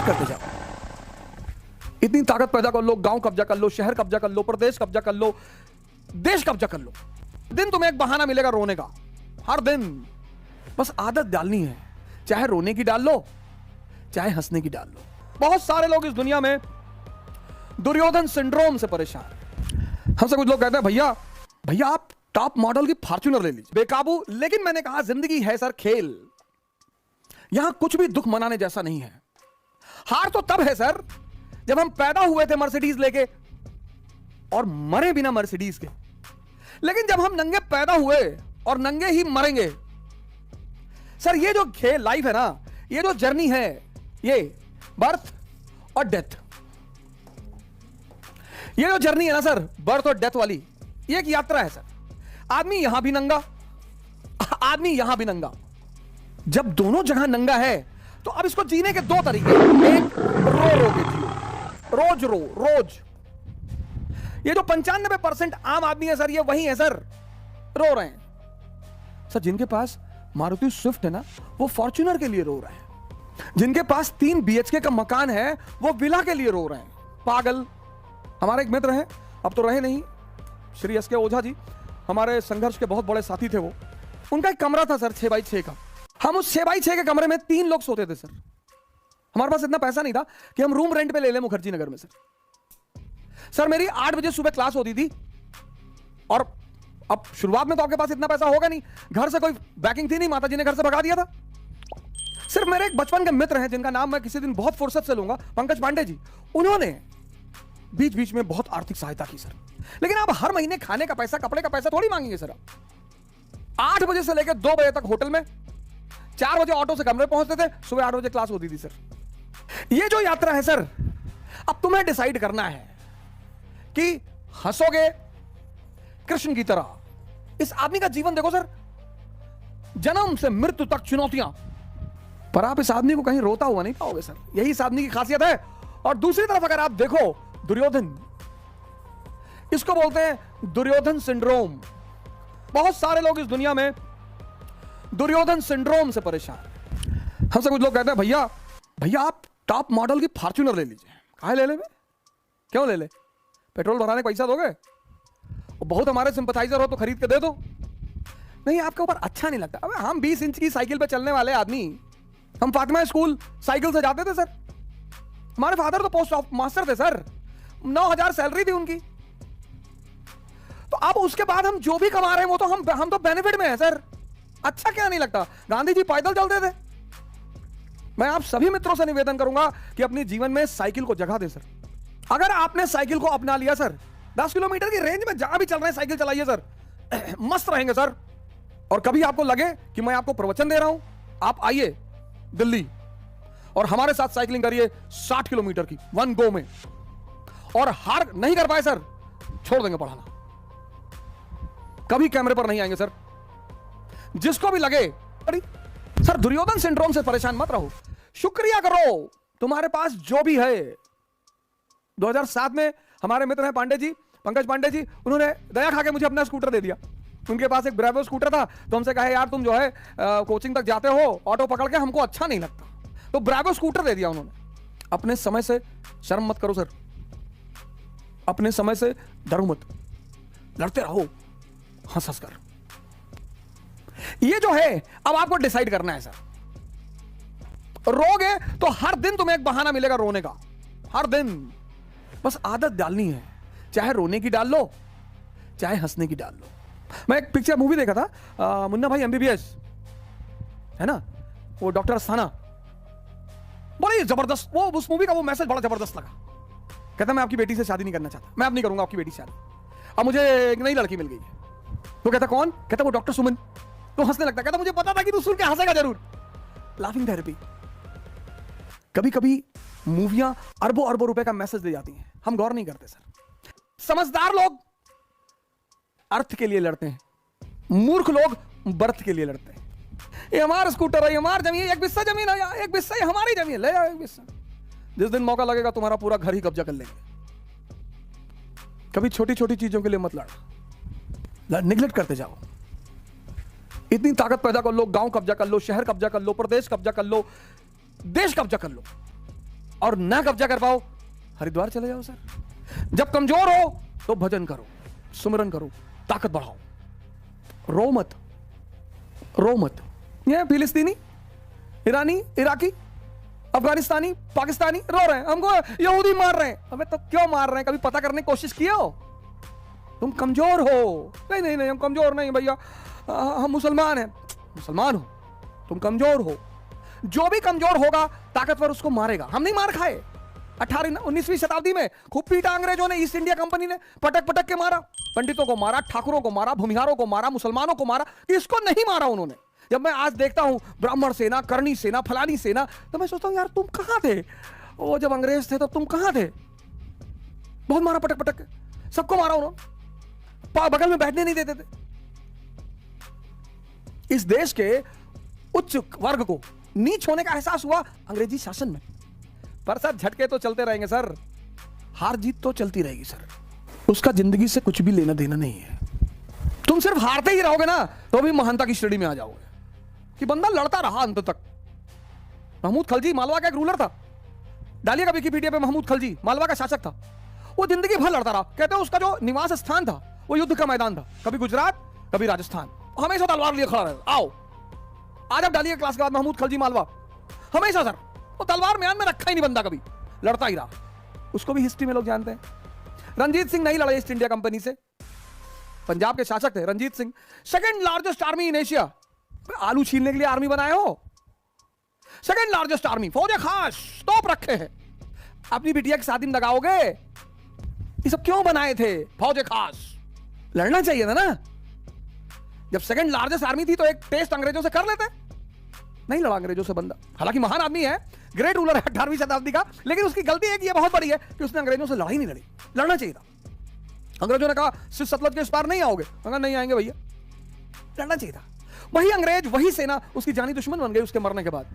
Neglect करते जाओ। इतनी ताकत पैदा कर लो, गांव कब्जा कर लो, शहर कब्जा कर लो, प्रदेश कब्जा कर लो, देश कब्जा कर लो। दिन तुम्हें एक बहाना मिलेगा रोने का, हर दिन। बस आदत डालनी है, चाहे रोने की डाल लो, चाहे हंसने की डाल लो। बहुत सारे लोग इस दुनिया में दुर्योधन सिंड्रोम से परेशान। हमसे कुछ लोग कहते हैं भैया भैया आप टॉप मॉडल की फॉर्च्यूनर ले लीजिए, बेकाबू। लेकिन मैंने कहा जिंदगी है सर खेल, यहां कुछ भी दुख मनाने जैसा नहीं है। हार तो तब है सर जब हम पैदा हुए थे मर्सिडीज लेके और मरे बिना मर्सिडीज के। लेकिन जब हम नंगे पैदा हुए और नंगे ही मरेंगे सर, ये जो खेल लाइफ है ना, ये जो जर्नी है, ये बर्थ और डेथ, ये जो जर्नी है ना सर, बर्थ और डेथ वाली, ये एक यात्रा है सर। आदमी यहां भी नंगा, आदमी यहां भी नंगा। जब दोनों जगह नंगा है तो अब इसको जीने के दो तरीके। एक, रो रो के जियो, रोज रो रोज। ये जो 95% आम आदमी है सर, ये वही है सर, रो रहे हैं सर। जिनके पास मारुति स्विफ्ट है ना, वो फॉर्च्यूनर के लिए रो रहे हैं। जिनके पास 3 BHK का मकान है, वो विला के लिए रो रहे हैं। पागल। हमारे एक मित्र हैं, अब तो रहे नहीं, श्री SK ओझा जी, हमारे संघर्ष के बहुत बड़े साथी थे वो। उनका एक कमरा था सर 6x6 का। हम उस 6x6 के कमरे में 3 लोग सोते थे सर। हमारे पास इतना पैसा नहीं था कि हम रूम रेंट पे ले लें मुखर्जी नगर में सर। मेरी 8 बजे सुबह क्लास होती थी और अब शुरुआत में तो आपके पास इतना पैसा होगा नहीं, घर से कोई बैकिंग थी नहीं, माता जी ने घर से भगा दिया था। सिर्फ मेरे एक बचपन के मित्र हैं जिनका नाम मैं किसी दिन बहुत फुर्सत से लूंगा, पंकज पांडे जी। उन्होंने बीच बीच में बहुत आर्थिक सहायता की सर। लेकिन आप हर महीने खाने का पैसा, कपड़े का पैसा थोड़ी मांगेंगे सर। 8 बजे से लेकर 2 बजे तक होटल में, 4 बजे ऑटो से कमरे पहुंचते थे, सुबह 8 बजे क्लास होती थी सर। ये जो यात्रा है सर, अब तुम्हें डिसाइड करना है कि हंसोगे कृष्ण की तरह। इस आदमी का जीवन देखो सर, जन्म से मृत्यु तक चुनौतियां, पर आप इस आदमी को कहीं रोता हुआ नहीं पाओगे सर। यही इस आदमी की खासियत है। और दूसरी तरफ अगर आप देखो दुर्योधन, इसको बोलते हैं दुर्योधन सिंड्रोम। बहुत सारे लोग इस दुनिया में दुर्योधन सिंड्रोम से परेशान। हमसे कुछ लोग कहते हैं भैया भैया आप टॉप मॉडल की फॉर्च्यूनर ले लीजिए। काहे ले ले? क्यों ले ले? पेट्रोल भराने का पैसा दोगे? बहुत हमारे सिंपथाइजर हो तो खरीद के दे दो। नहीं, आपके ऊपर अच्छा नहीं लगता। अबे हम 20 इंच की साइकिल पे चलने वाले आदमी, हम फातिमा स्कूल साइकिल से जाते थे सर। हमारे फादर तो पोस्ट मास्टर थे सर, 9,000 सैलरी थी उनकी। तो अब उसके बाद हम जो भी कमा रहे हैं वो तो हम तो बेनिफिट में है सर। अच्छा क्या नहीं लगता? गांधी जी पैदल चलते थे। मैं आप सभी मित्रों से निवेदन करूंगा कि अपने जीवन में साइकिल को जगह दे सर। अगर आपने साइकिल को अपना लिया सर, 10 किलोमीटर की रेंज में जहां भी चल रहे हैं साइकिल चलाइए सर, मस्त रहेंगे सर। और कभी आपको लगे कि मैं आपको प्रवचन दे रहा हूं, आप आइए दिल्ली और हमारे साथ साइकिलिंग करिए 60 किलोमीटर की 1 गो में। और हार नहीं कर पाए सर, छोड़ देंगे पढ़ाना, कभी कैमरे पर नहीं आएंगे सर। जिसको भी लगे, अरे सर दुर्योधन सिंड्रोम से परेशान मत रहो, शुक्रिया करो तुम्हारे पास जो भी है। 2007 में हमारे मित्र हैं पांडे जी, पंकज पांडे जी, उन्होंने दया खा के मुझे अपना स्कूटर दे दिया। उनके पास एक ब्रेवो स्कूटर था, तो हमसे कहा यार तुम जो है कोचिंग तक जाते हो ऑटो पकड़ के, हमको अच्छा नहीं लगता, तो ब्रेवो स्कूटर दे दिया उन्होंने। अपने समय से शर्म मत करो सर, अपने समय से डरो मत, लड़ते रहो हंस हंस कर। ये जो है अब आपको डिसाइड करना है सर। रोगे तो हर दिन तुम्हें एक बहाना मिलेगा रोने का, हर दिन। बस आदत डालनी है, चाहे रोने की डाल लो, चाहे हंसने की डाल लो। मैं एक पिक्चर मूवी देखा था, मुन्ना भाई MBBS है ना, वो डॉक्टर अस्थाना, बड़ी जबरदस्त। वो उस मूवी का वो मैसेज बड़ा जबरदस्त लगा। कहता मैं आपकी बेटी से शादी नहीं करना चाहता, मैं अब नहीं करूंगा आपकी बेटी से शादी। अब मुझे एक नई लड़की मिल गई है। तो कहता कौन? कहता वो डॉक्टर सुमन। तो हंसने लगता, कहता मुझे पता था कि तू सुन के हंसेगा जरूर। Laughing therapy. कभी कभी मूवियां अरबों अरबों रुपए का मैसेज दे जाती हैं, हम गौर नहीं करते सर। समझदार लोग अर्थ के लिए लड़ते हैं, मूर्ख लोग बर्थ के लिए लड़ते हैं। ये हमारा स्कूटर है, ये हमारी जमीन, एक बिस्सा जमीन है, एक बिस्सा ये हमारी जमीन, ले जाओ एक बिस्सा। जिस दिन मौका लगेगा तुम्हारा पूरा घर ही कब्जा कर लेंगे। कभी छोटी छोटी चीजों के लिए मत लड़ो, निगलेक्ट करते जाओ। इतनी ताकत पैदा कर लो, गांव कब्जा कर लो, शहर कब्जा कर लो, प्रदेश कब्जा कर लो, देश कब्जा कर लो, और ना कब्जा कर पाओ, हरिद्वार चले जाओ सर। जब कमजोर हो तो भजन करो, सुमिरन करो, ताकत बढ़ाओ, रो मत, रो मत। ये फिलिस्तीनी, ईरानी, इराकी, अफगानिस्तानी, पाकिस्तानी रो रहे हैं, हमको यहूदी मार रहे हैं। अबे तो क्यों मार रहे हैं, कभी पता करने की कोशिश किए हो? तुम कमजोर हो। नहीं नहीं नहीं, हम कमजोर नहीं भैया, हम मुसलमान हैं। मुसलमान हो, तुम कमजोर हो। जो भी कमजोर होगा ताकतवर उसको मारेगा। हम नहीं मार खाए। 18-19वीं शताब्दी में खूब पीटा अंग्रेजों ने, ईस्ट इंडिया कंपनी ने पटक पटक के मारा, पंडितों को मारा, ठाकुरों को मारा, भूमिहारों को मारा, मुसलमानों को मारा, किसको नहीं मारा उन्होंने। जब मैं आज देखता हूं ब्राह्मण सेना, करणी सेना, फलानी सेना, तो मैं सोचता हूं यार तुम कहां थे वो जब अंग्रेज थे, तब तुम कहां थे? बहुत मारा पटक पटक के, सबको मारा उन्होंने, बगल में बैठने नहीं देते थे। इस देश के उच्च वर्ग को नीच होने का एहसास हुआ अंग्रेजी शासन में। पर सर झटके तो चलते रहेंगे सर, हार जीत तो चलती रहेगी सर, उसका जिंदगी से कुछ भी लेना देना नहीं है। तुम सिर्फ हारते ही रहोगे ना तो भी महानता की श्रेणी में आ जाओगे। कि बंदा लड़ता रहा अंत तक। महमूद खलजी मालवा का एक रूलर था, डालिएगा विकिपीडिया पे, महमूद खलजी मालवा का शासक था। वो जिंदगी भर लड़ता रहा। कहते हैं उसका जो निवास स्थान था वो युद्ध का मैदान था, कभी गुजरात कभी राजस्थान, हमेशा तलवार लिए खड़ा रहता। आओ आज आप डालिए क्लास के बाद महमूद खलजी मालवा, हमेशा सर वो तलवार म्यान में रखा ही नहीं बंदा, कभी लड़ता ही रहा। उसको भी हिस्ट्री में लोग जानते हैं। रणजीत सिंह नहीं लड़े ईस्ट इंडिया कंपनी से, पंजाब के शासक थे Ranjit Singh, second largest army in Asia. आलू छीलने के लिए आर्मी बनाए हो? सेकंड लार्जेस्ट आर्मी, फौजे खास तोप रखे हैं। अपनी बिटिया की शादी में लगाओगे? ये सब क्यों बनाए थे? फौजे खास, लड़ना चाहिए था ना। जब सेकंड लार्जेस्ट आर्मी थी तो एक टेस्ट अंग्रेजों से कर लेते। नहीं लड़ा अंग्रेजों से बंदा, हालांकि महान आदमी है, ग्रेट रूलर है 18वीं शताब्दी का, लेकिन उसकी गलती एक ये बहुत बड़ी है कि उसने अंग्रेजों से लड़ाई नहीं लड़ी। लड़ना चाहिए था। अंग्रेजों ने कहा सिर्फ सतलज के इस पार नहीं आओगे, अगर नहीं आएंगे भैया, लड़ना चाहिए था। वही अंग्रेज, वही सेना उसकी जानी दुश्मन बन गई उसके मरने के बाद।